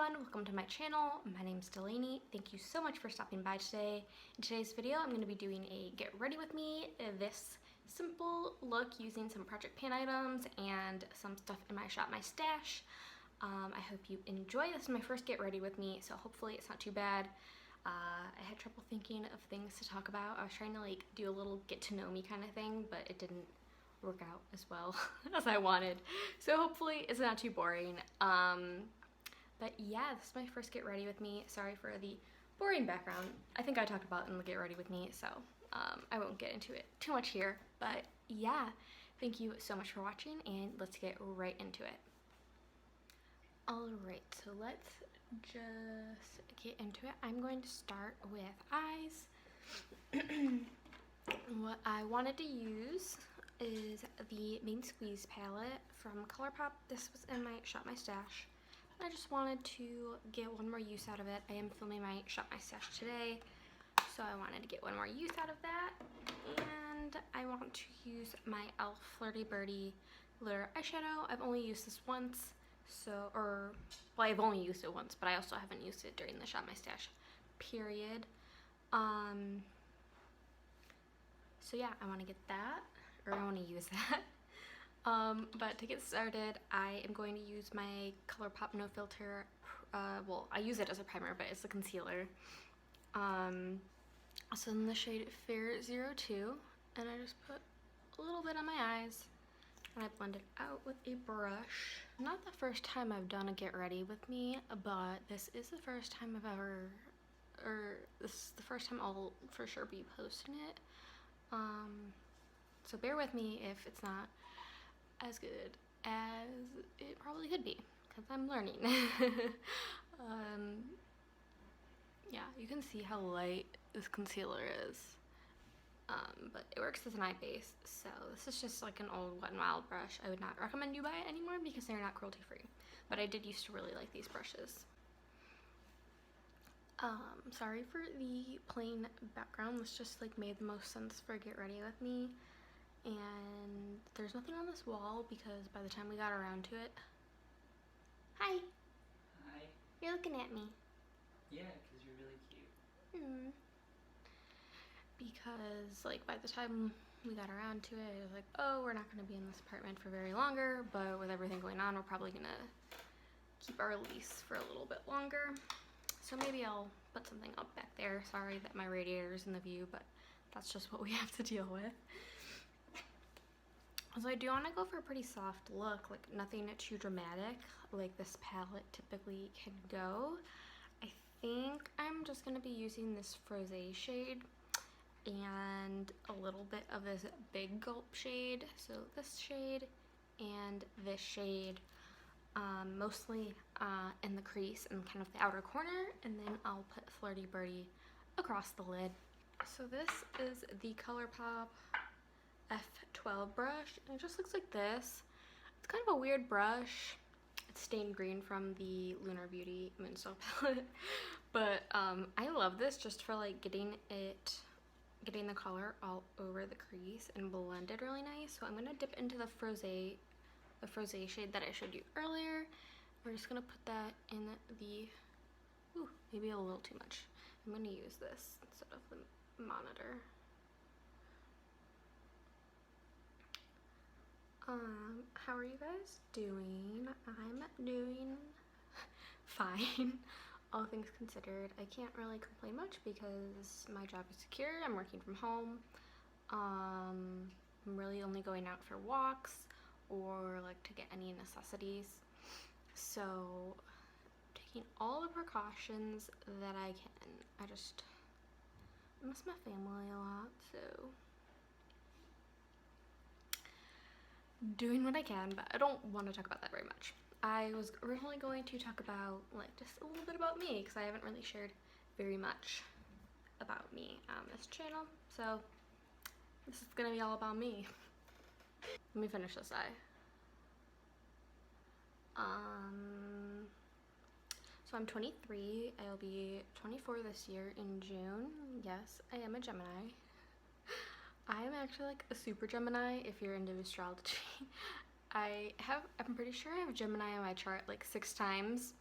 everyone, welcome to my channel. My name's Delaney. Thank you so much for stopping by today. In today's video, I'm going to be doing a get ready with me, this simple look using some project pan items and some stuff in my shop, my stash. I hope you enjoy. This is my first get ready with me, so hopefully it's not too bad. I had trouble thinking of things to talk about. I was trying to like do a little get to know me kind of thing, but it didn't work out as well as I wanted. So hopefully it's not too boring. But yeah, this is my first get ready with me. Sorry for the boring background. I think I talked about it in the get ready with me, so I won't get into it too much here. But yeah, thank you so much for watching, and let's get right into it. Alright, so let's just get into it. I'm going to start with eyes. What I wanted to use is the Main Squeeze palette from Colourpop. This was in my shop, my stash. I just wanted to get one more use out of it. I am filming my shop, my stash today, so I wanted to get one more use out of that. And I want to use my e.l.f. Flirty Birdy glitter eyeshadow. I've only used this once, well, I've only used it once, but I also haven't used it during the shop, my stash period. So yeah, I want to get that, or I want to use that. But to get started, I am going to use my Colourpop No Filter, well, I use it as a primer, but it's a concealer. So in the shade Fair 02, and I just put a little bit on my eyes, and I blend it out with a brush. Not the first time I've done a get ready with me, but this is the first time I've ever, or this is the first time I'll for sure be posting it. So bear with me if it's not as good as it probably could be, because I'm learning. Yeah, you can see how light this concealer is, but it works as an eye base. So this is just like an old Wet n Wild brush. I would not recommend you buy it anymore because they're not cruelty free, but I did used to really like these brushes. Sorry for the plain background. This just like made the most sense for get ready with me. And there's nothing on this wall because by the time we got around to it... Hi! Hi. You're looking at me. Yeah, because you're really cute. Because like by the time we got around to it, it was like, oh, we're not going to be in this apartment for very longer, but with everything going on, we're probably going to keep our lease for a little bit longer. So maybe I'll put something up back there. Sorry that my radiator's in the view, but that's just what we have to deal with. So I do want to go for a pretty soft look, like nothing too dramatic like this palette typically can go. I think I'm just going to be using this Frosé shade and a little bit of this Big Gulp shade. So this shade and this shade, mostly in the crease and kind of the outer corner, and then I'll put Flirty Birdy across the lid. So this is the Colourpop F12 brush, and it just looks like this. It's kind of a weird brush. It's stained green from the Lunar Beauty Moonstone palette, but I love this just for like getting the color all over the crease and blended really nice. So I'm gonna dip into the Frosé shade that I showed you earlier. We're just gonna put that in the, ooh, maybe a little too much. I'm gonna use this instead of the monitor. How are you guys doing? I'm doing fine, all things considered. I can't really complain much because my job is secure. I'm working from home. I'm really only going out for walks or like to get any necessities. So taking all the precautions that I can. I miss my family a lot, so doing what I can, but I don't want to talk about that very much. I was originally going to talk about like just a little bit about me because I haven't really shared very much about me on this channel, so this is gonna be all about me. Let me finish this eye. So I'm 23. I'll be 24 this year in June. Yes, I am a Gemini. I'm actually like a super Gemini if you're into astrology. I'm pretty sure I have Gemini on my chart like 6 times.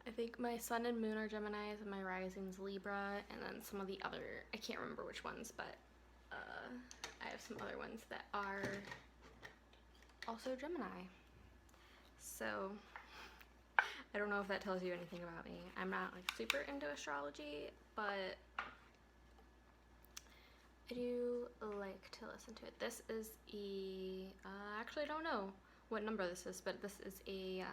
I think my sun and moon are Geminis and my rising's Libra, and then some of the other, I can't remember which ones, but I have some other ones that are also Gemini. So I don't know if that tells you anything about me. I'm not like super into astrology, but I do like to listen to it. This is actually I don't know what number this is, but this is a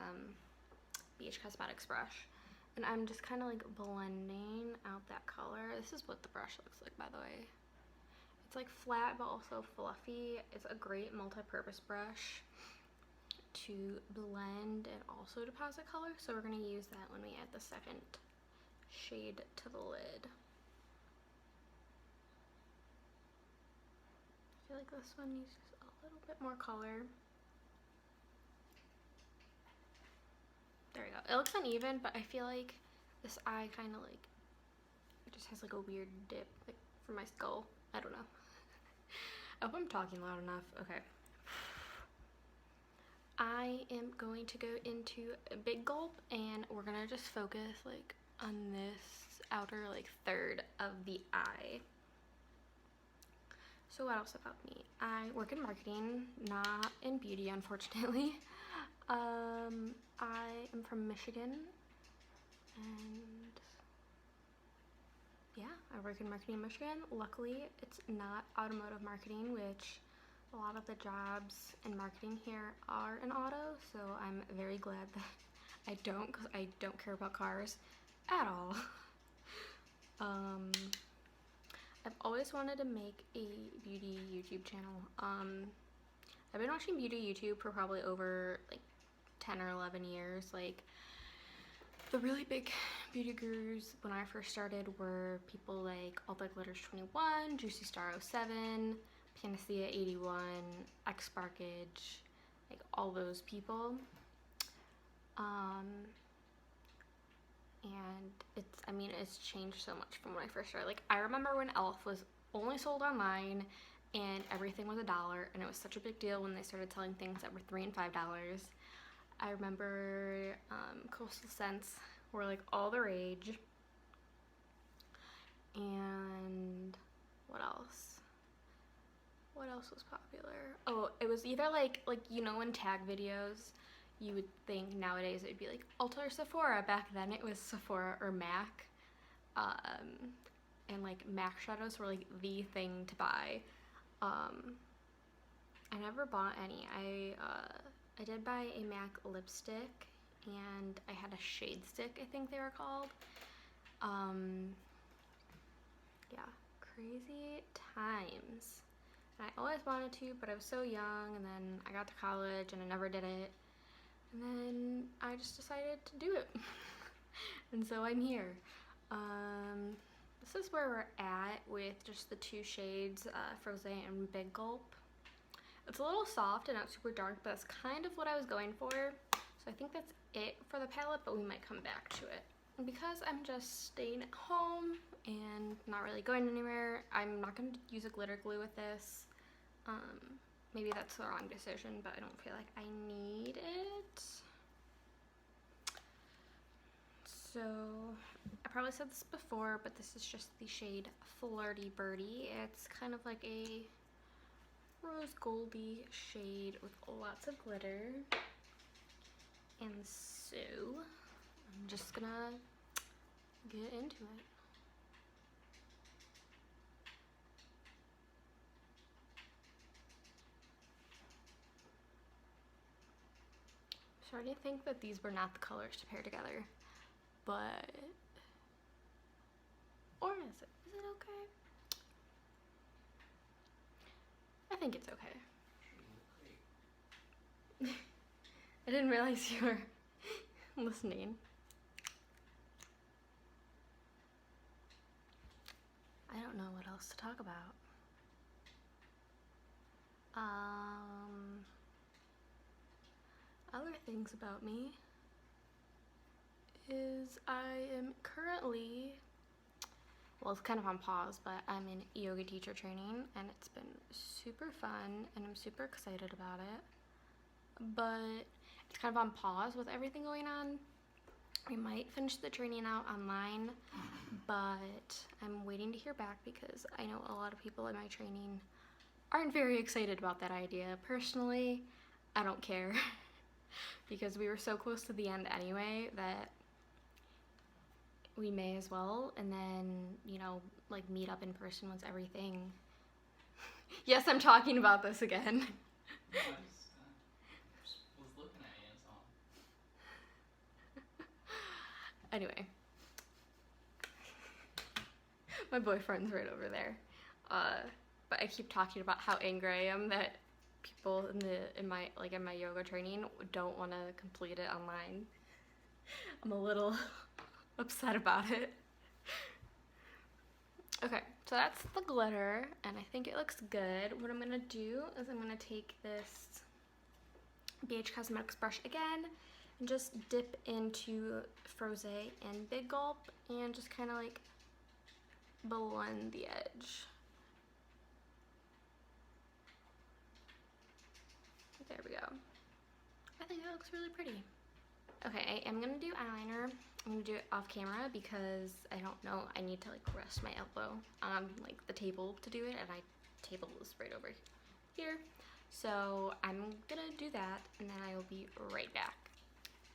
Beach Cosmetics brush. And I'm just kind of like blending out that color. This is what the brush looks like, by the way. It's like flat but also fluffy. It's a great multi-purpose brush to blend and also deposit color. So we're going to use that when we add the second shade to the lid. I feel like this one needs just a little bit more color. There we go. It looks uneven, but I feel like this eye kind of like, it just has like a weird dip like for my skull. I don't know. I hope I'm talking loud enough. Okay. I am going to go into a big gulp, and we're gonna just focus like on this outer like third of the eye. So what else about me? I work in marketing, not in beauty, unfortunately. I am from Michigan, and yeah, I work in marketing in Michigan. Luckily, it's not automotive marketing, which a lot of the jobs in marketing here are in auto, so I'm very glad that I don't, because I don't care about cars at all. I've always wanted to make a beauty YouTube channel. I've been watching beauty YouTube for probably over like 10 or 11 years. Like, the really big beauty gurus when I first started were people like All That Glitters 21, Juicy Star 07, Panacea 81, X Sparkage, like all those people. And it's changed so much from when I first started. Like, I remember when e.l.f. was only sold online and everything was $1, and it was such a big deal when they started selling things that were $3 and $5. I remember Coastal Scents were like all the rage. And what else? What else was popular? Oh, it was either like you know, in tag videos, you would think nowadays it'd be like Ulta or Sephora. Back then it was Sephora or MAC. And like MAC shadows were like the thing to buy. I never bought any. I did buy a MAC lipstick, and I had a shade stick, I think they were called. Yeah, crazy times. And I always wanted to, but I was so young, and then I got to college and I never did it. And then I just decided to do it. And so I'm here. This is where we're at with just the two shades, Frosé and Big Gulp. It's a little soft and not super dark, but that's kind of what I was going for. So I think that's it for the palette, but we might come back to it. And because I'm just staying at home and not really going anywhere, I'm not going to use a glitter glue with this. Maybe that's the wrong decision, but I don't feel like I need it. So, I probably said this before, but this is just the shade Flirty Birdy. It's kind of like a rose goldy shade with lots of glitter. And so, I'm just gonna get into it. I'm starting to think that these were not the colors to pair together, but, or is it? Is it okay? I think it's okay. I didn't realize you were listening. I don't know what else to talk about. Other things about me is I am currently, well, it's kind of on pause, but I'm in yoga teacher training, and it's been super fun, and I'm super excited about it. But it's kind of on pause with everything going on. I might finish the training out online, but I'm waiting to hear back because I know a lot of people in my training aren't very excited about that idea. Personally, I don't care because we were so close to the end anyway that we may as well, and then, you know, like meet up in person once everything. Yes, I'm talking about this again. No, I just was looking at you, that's all. Anyway, my boyfriend's right over there. But I keep talking about how angry I am that people in my yoga training don't want to complete it online. I'm a little upset about it. Okay, so that's the glitter, and I think it looks good. What I'm gonna do is I'm gonna take this BH Cosmetics brush again and just dip into Froze and Big Gulp and just kind of like blend the edge. There we go. I think that looks really pretty. Okay, I am gonna do eyeliner. I'm gonna do it off camera because I don't know, I need to like rest my elbow on like the table to do it, and my table is right over here. So I'm gonna do that and then I will be right back.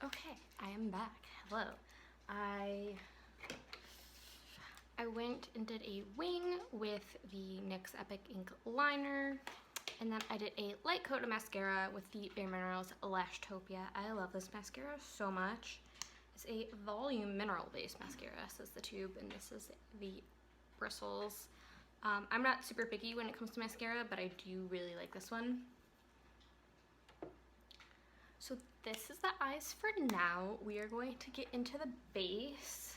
Okay, I am back. Hello. I went and did a wing with the NYX Epic Ink Liner, and then I did a light coat of mascara with the Bare Minerals Lashtopia. I love this mascara so much. It's a volume mineral-based mascara, says the tube, and this is the bristles. I'm not super picky when it comes to mascara, but I do really like this one. So this is the eyes for now. We are going to get into the base.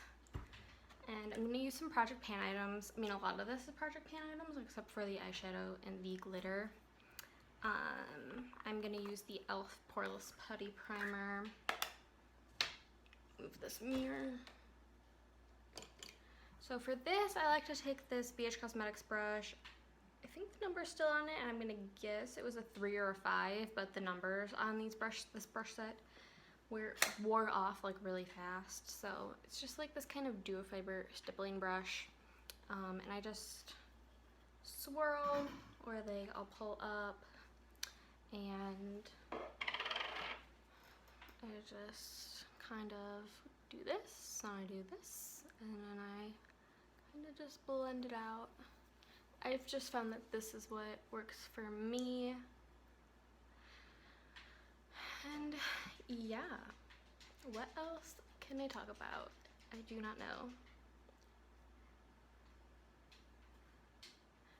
And I'm going to use some Project Pan items. I mean, a lot of this is Project Pan items, except for the eyeshadow and the glitter. I'm going to use the e.l.f. Poreless Putty Primer. Move this mirror. So for this, I like to take this BH Cosmetics brush. I think the number's still on it, and I'm going to guess it was a 3 or a 5, but the numbers on this brush set wore off like really fast. So it's just like this kind of duo fiber stippling brush, and I just swirl, or I'll pull up, and I just kind of do this, and I do this, and then I kind of just blend it out. I've just found that this is what works for me. And yeah, what else can I talk about? I do not know.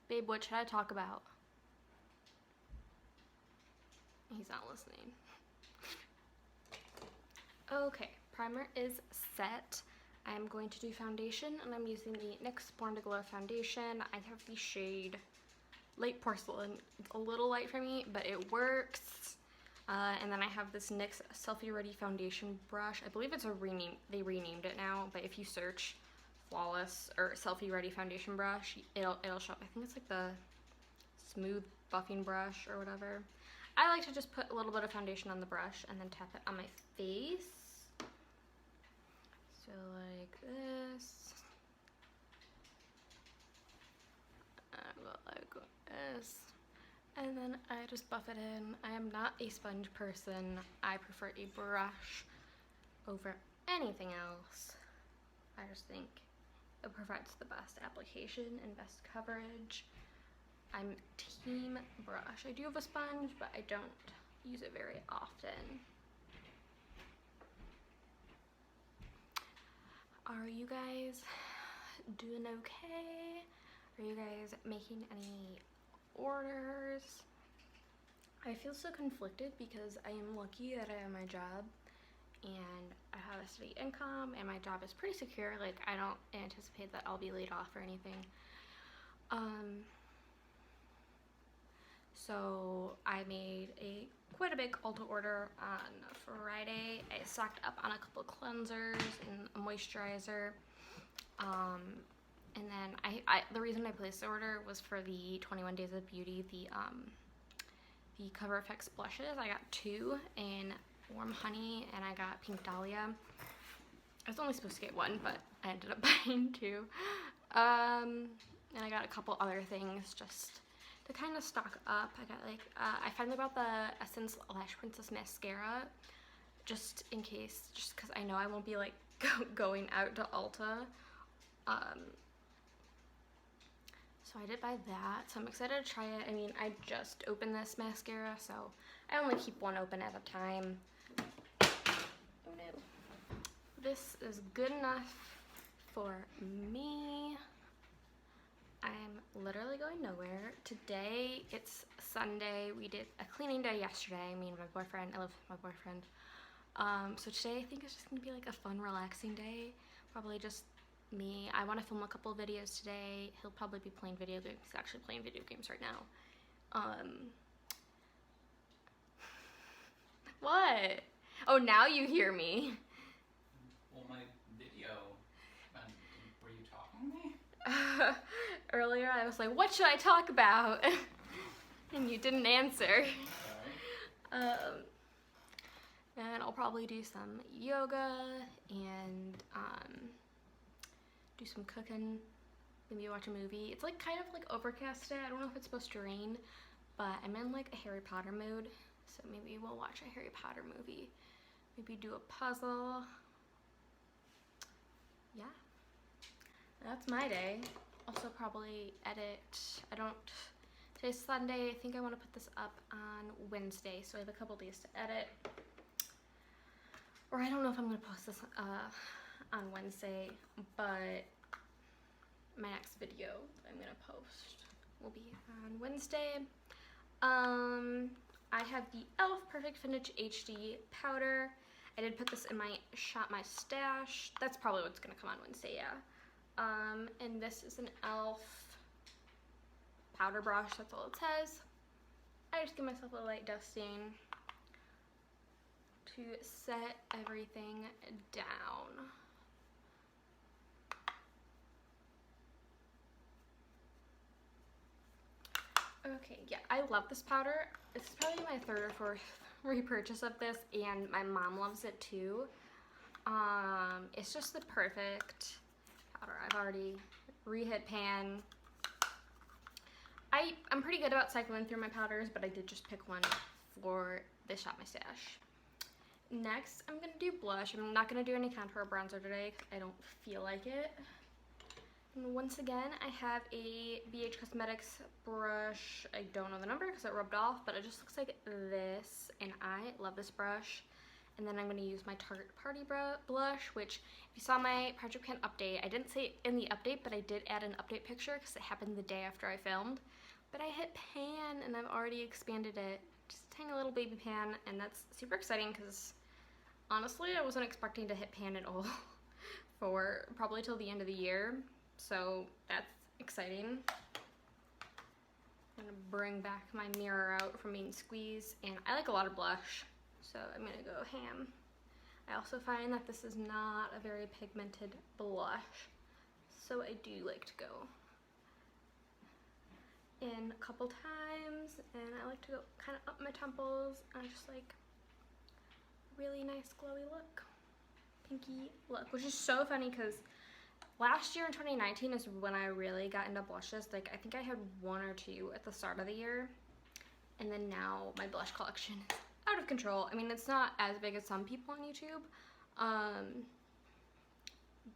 Babe, what should I talk about? He's not listening. Okay, primer is set. I'm going to do foundation, and I'm using the NYX Born to Glow foundation. I have the shade Light Porcelain. It's a little light for me, but it works. And then I have this NYX Selfie Ready foundation brush. I believe it's they renamed it now, but if you search Flawless or Selfie Ready foundation brush, it'll show up. I think it's like the smooth buffing brush or whatever. I like to just put a little bit of foundation on the brush and then tap it on my face. So like this. I go like this. And then I just buff it in. I am not a sponge person. I prefer a brush over anything else. I just think it provides the best application and best coverage. I'm team brush. I do have a sponge, but I don't use it very often. Are you guys doing okay? Are you guys making any orders? I feel so conflicted because I am lucky that I have my job and I have a steady income and my job is pretty secure. Like, I don't anticipate that I'll be laid off or anything. So I made quite a big Ulta order on Friday. I stocked up on a couple of cleansers and a moisturizer. And then the reason I placed the order was for the 21 Days of Beauty, the Cover FX blushes. I got 2 in Warm Honey and I got Pink Dahlia. I was only supposed to get one, but I ended up buying two. And I got a couple other things just to kind of stock up. I got like, I finally bought the Essence Lash Princess Mascara, just in case, just because I know I won't be like going out to Ulta. So I did buy that, so I'm excited to try it. I mean, I just opened this mascara, so I only keep one open at a time. Oh no. This is good enough for me. I'm literally going nowhere. Today, it's Sunday. We did a cleaning day yesterday. Me and my boyfriend. I live with my boyfriend. So today I think it's just gonna be like a fun, relaxing day. Probably just me. I want to film a couple of videos today. He'll probably be playing video games. He's actually playing video games right now. What? Oh, now you hear me. Well, my video, were you talking to me? Earlier I was like, what should I talk about? And you didn't answer. Sorry. And I'll probably do some yoga and do some cooking, maybe watch a movie. It's like kind of like overcast today. I don't know if it's supposed to rain, but I'm in like a Harry Potter mood, so maybe we'll watch a Harry Potter movie. Maybe do a puzzle. Yeah, that's my day. Also probably edit. Today's Sunday. I think I want to put this up on Wednesday, so I have a couple days to edit. Or I don't know if I'm going to post this on Wednesday, but my next video that I'm going to post will be on Wednesday. I have the e.l.f. Perfect Finish HD powder. I did put this in my Shop My Stash. That's probably what's going to come on Wednesday, yeah. And this is an e.l.f. powder brush, that's all it says. I just give myself a light dusting to set everything down. Okay, yeah, I love this powder. It's probably my third or fourth repurchase of this, and my mom loves it too. It's just the perfect powder. I've already re-hit pan. I'm pretty good about cycling through my powders, but I did just pick one for this Shop My Stash. Next, I'm going to do blush. I'm not going to do any contour or bronzer today because I don't feel like it. And once again, I have a BH Cosmetics brush. I don't know the number because it rubbed off, but it just looks like this, and I love this brush. And then I'm going to use my Tarte Paarty blush, which if you saw my Project Pan update, I didn't say it in the update, but I did add an update picture because it happened the day after I filmed. But I hit pan, and I've already expanded it. Just a tiny little baby pan, and that's super exciting because honestly, I wasn't expecting to hit pan at all for probably till the end of the year. So that's exciting. I'm gonna bring back my mirror out from being squeezed, and I like a lot of blush, so I'm gonna go ham. I also find that this is not a very pigmented blush, so I do like to go in a couple times, and I like to go kind of up my temples, and I just like really nice glowy look, pinky look, which is so funny because last year in 2019 is when I really got into blushes. Like I think I had one or two at the start of the year, and then now my blush collection is out of control. I mean, it's not as big as some people on YouTube,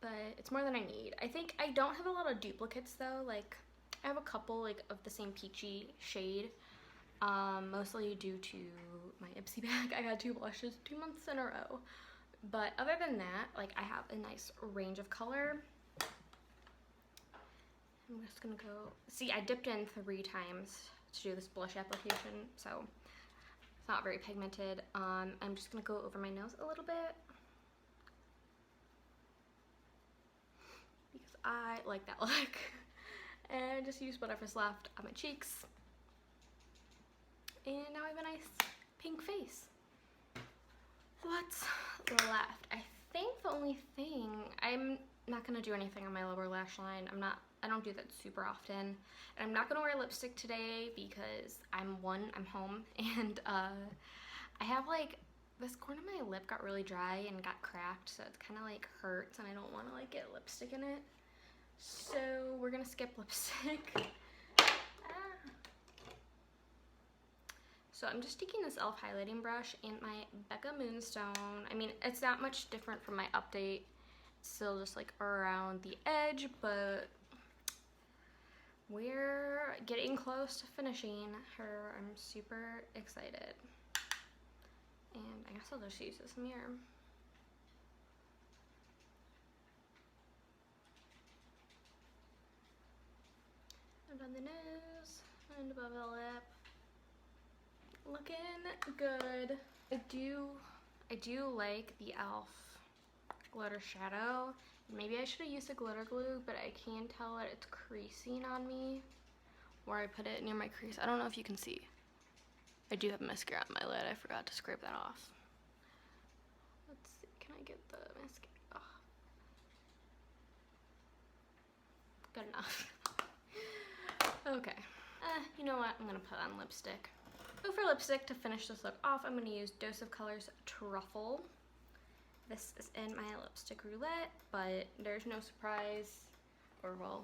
but it's more than I need. I think I don't have a lot of duplicates though. Like I have a couple like of the same peachy shade, mostly due to my Ipsy bag. I had 2 blushes 2 months in a row. But other than that, like I have a nice range of color. I'm just gonna go, see I dipped in 3 times to do this blush application, so it's not very pigmented. I'm just gonna go over my nose a little bit because I like that look. And just use whatever's left on my cheeks. And now I have a nice pink face. What's left? I think the only thing, I'm not gonna do anything on my lower lash line. I don't do that super often. And I'm not gonna wear lipstick today because I'm home, and I have like this corner of my lip got really dry and got cracked, so it's kind of like hurts and I don't want to like get lipstick in it. So we're gonna skip lipstick. So I'm just taking this e.l.f. highlighting brush and my Becca Moonstone. I mean, it's not much different from my update. It's still just like around the edge, but we're getting close to finishing her. I'm super excited. And I guess I'll just use this mirror. And on the nose and above the lip. Looking good. I do like the e.l.f. glitter shadow. Maybe I should have used a glitter glue, but I can tell that it's creasing on me where I put it near my crease. I don't know if you can see. I do have mascara on my lid. I forgot to scrape that off. Let's see. Can I get the mascara off? Good enough. Okay. You know what? I'm gonna put on lipstick. So for lipstick, to finish this look off, I'm gonna use Dose of Colors Truffle. This is in my lipstick roulette, but there's no surprise, or well,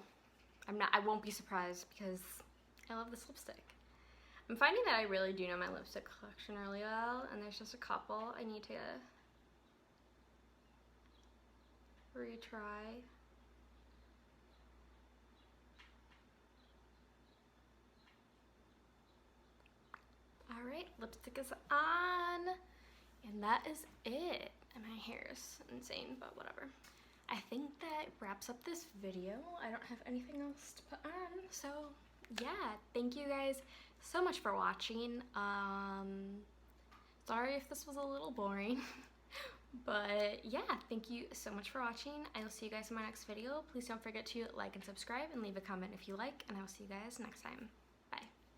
I won't be surprised because I love this lipstick. I'm finding that I really do know my lipstick collection really well, and there's just a couple I need to retry. Alright, lipstick is on, and that is it. And my hair is insane, but whatever. I think that wraps up this video. I don't have anything else to put on, so yeah, thank you guys so much for watching. Sorry if this was a little boring, but yeah, thank you so much for watching. I will see you guys in my next video. Please don't forget to like and subscribe and leave a comment if you like, and I will see you guys next time.